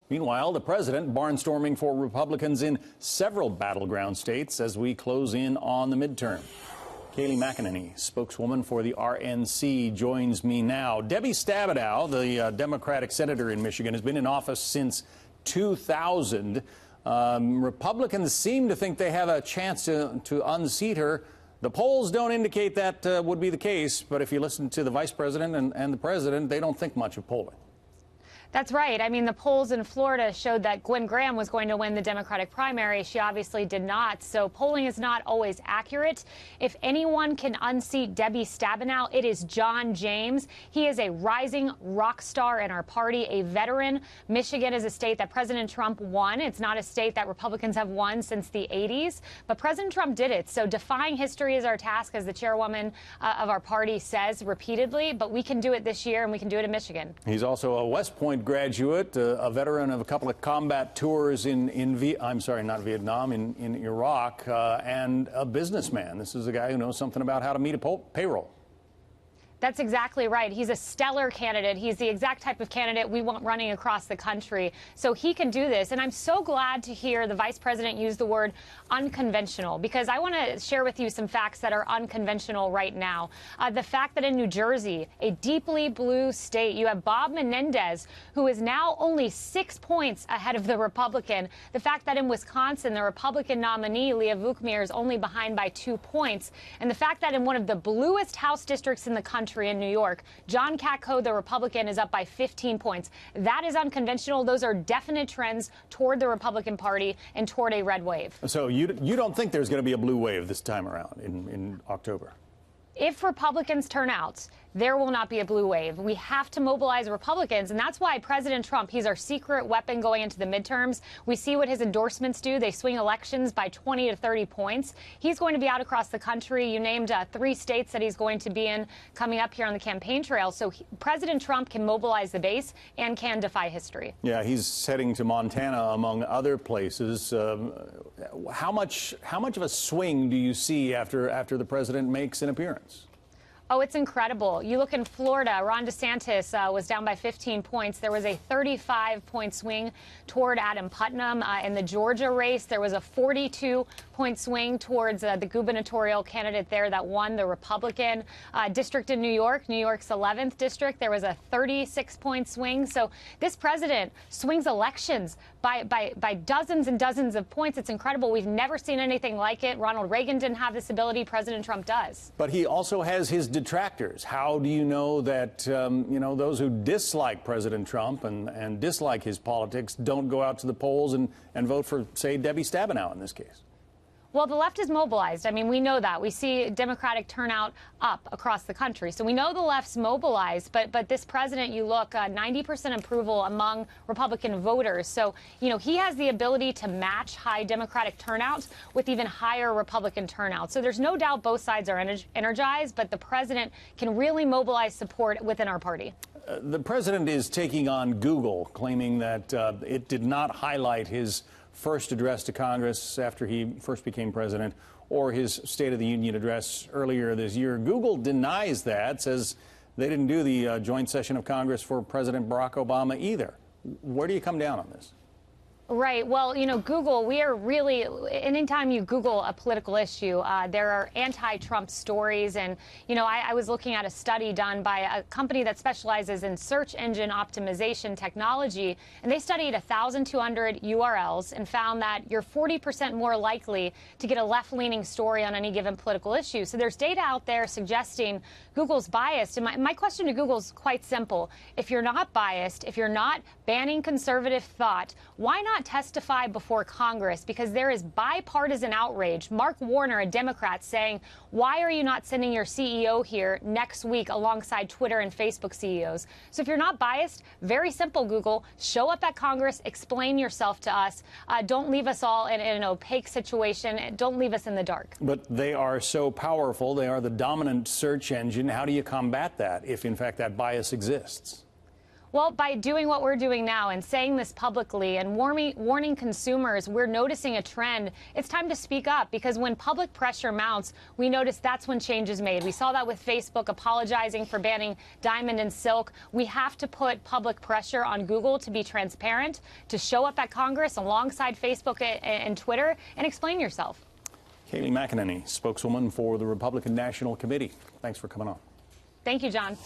Meanwhile, the president barnstorming for Republicans in several battleground states as we close in on the midterm. Kayleigh McEnany, spokeswoman for the RNC, joins me now. Debbie Stabenow, the Democratic senator in Michigan, has been in office since 2000. Republicans seem to think they have a chance to unseat her. The polls don't indicate that would be the case, but if you listen to the vice president and the president, they don't think much of polling. That's right. I mean, the polls in Florida showed that Gwen Graham was going to win the Democratic primary. She obviously did not. So polling is not always accurate. If anyone can unseat Debbie Stabenow, it is John James. He is a rising rock star in our party, a veteran. Michigan is a state that President Trump won. It's not a state that Republicans have won since the 80s, but President Trump did it. So defying history is our task, as the chairwoman of our party says repeatedly, but we can do it this year, and we can do it in Michigan. He's also a West Point graduate, a veteran of a couple of combat tours in Iraq, and a businessman. This is a guy who knows something about how to meet a payroll. That's exactly right. He's a stellar candidate. He's the exact type of candidate we want running across the country. So he can do this. And I'm so glad to hear the vice president use the word unconventional, because I want to share with you some facts that are unconventional right now. The fact that in New Jersey, a deeply blue state, you have Bob Menendez, who is now only 6 points ahead of the Republican. The fact that in Wisconsin, the Republican nominee, Leah Vukmir, is only behind by 2 points. And the fact that in one of the bluest House districts in the country, in New York, John Katko, the Republican, is up by 15 points. That is unconventional. Those are definite trends toward the Republican Party and toward a red wave. So you don't think there's going to be a blue wave this time around in October? If Republicans turn out, there will not be a blue wave. We have to mobilize Republicans, and that's why President Trump, he's our secret weapon going into the midterms. We see what his endorsements do. They swing elections by 20 to 30 points. He's going to be out across the country. You named 3 states that he's going to be in coming up here on the campaign trail. So President Trump can mobilize the base and can defy history. Yeah, he's heading to Montana, among other places. How much of a swing do you see after the president makes an appearance? Oh, it's incredible. You look in Florida, Ron DeSantis was down by 15 points. There was a 35-point swing toward Adam Putnam. In the Georgia race, there was a 42-point swing towards the gubernatorial candidate there that won, the Republican. District in New York's 11th district, there was a 36-point swing. So this president swings elections by dozens and dozens of points. It's incredible. We've never seen anything like it. Ronald Reagan didn't have this ability. President Trump does. But he also has his detractors. How do you know that, those who dislike President Trump and dislike his politics don't go out to the polls and vote for, say, Debbie Stabenow in this case? Well, the left is mobilized. I mean, we know that. We see Democratic turnout up across the country. So we know the left's mobilized. But this president, you look, 90% approval among Republican voters. So, he has the ability to match high Democratic turnouts with even higher Republican turnout. So there's no doubt both sides are energized, but the president can really mobilize support within our party. The president is taking on Google, claiming that it did not highlight his first address to Congress after he first became president or his State of the Union address earlier this year. Google denies that, says they didn't do the joint session of Congress for President Barack Obama either. Where do you come down on this? Right. Well, Google, we are really, anytime you Google a political issue, there are anti-Trump stories. And, I was looking at a study done by a company that specializes in search engine optimization technology, and they studied 1,200 URLs and found that you're 40% more likely to get a left-leaning story on any given political issue. So there's data out there suggesting Google's biased. And my question to Google is quite simple. If you're not biased, if you're not banning conservative thought, why not testify before Congress? Because there is bipartisan outrage. Mark Warner, a Democrat, saying, why are you not sending your CEO here next week alongside Twitter and Facebook CEOs? So if you're not biased, very simple, Google, show up at Congress, explain yourself to us. Don't leave us all in an opaque situation. Don't leave us in the dark. But they are so powerful. They are the dominant search engine. How do you combat that if, in fact, that bias exists? Well, by doing what we're doing now and saying this publicly and warning consumers, we're noticing a trend. It's time to speak up, because when public pressure mounts, we notice that's when change is made. We saw that with Facebook apologizing for banning Diamond and Silk. We have to put public pressure on Google to be transparent, to show up at Congress alongside Facebook and Twitter, and explain yourself. Kayleigh McEnany, spokeswoman for the Republican National Committee. Thanks for coming on. Thank you, John.